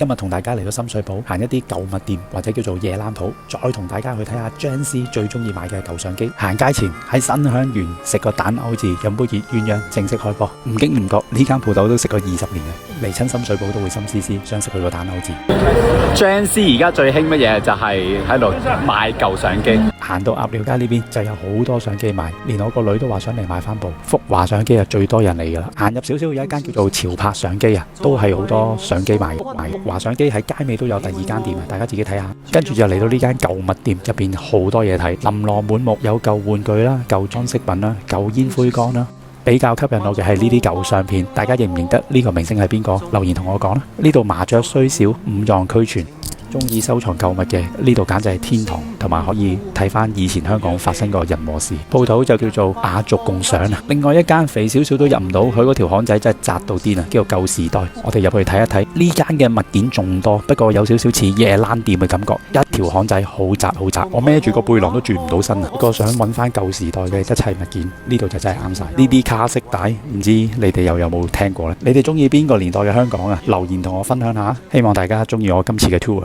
今日同大家嚟到深水埗行一啲舊物店或者叫做夜冷鋪，再同大家去睇下張師最中意買嘅舊相機。行街前喺新香園食個蛋歐治，飲杯熱鴛鴦，正式開波。唔經唔覺呢間鋪頭都食咗20年嘅，嚟親深水埗都會心思思想食佢個蛋歐治。張師而家最興乜嘢？就係喺度賣舊相機。行到鴨寮街呢邊就有好多相機賣，連我個女都話想嚟買翻部福華相機啊，最多人嚟噶啦。行入少少有一間叫做潮拍相機啊，都係好多相機賣。福華相機喺街尾都有第2間店啊，大家自己睇下。跟住就嚟到呢間舊物店，入邊好多嘢睇，琳琅滿目，有舊玩具啦、舊裝飾品啦、舊煙灰缸啦。比較吸引我嘅係呢啲舊相片，大家認唔認得呢個明星係邊個？留言同我講啦。呢度麻雀雖小，五臟俱全。中意收藏舊物嘅呢度簡直係天堂，同埋可以睇翻以前香港發生過人和事。鋪頭就叫做雅俗共賞啊。另外一間肥少少都入唔到，佢嗰條巷仔真係窄到癲啊，叫做舊時代。我哋入去睇一睇，呢間嘅物件仲多，不過有少少似夜冷店嘅感覺。一條巷仔好窄好窄，我孭住個背囊都轉唔到身啊。不過想揾翻舊時代嘅一切物件，呢度就真係啱晒。呢啲卡式帶，唔知你哋又有冇聽過呢？你哋中意邊個年代嘅香港啊？留言同我分享下，希望大家中意我今次嘅 tour。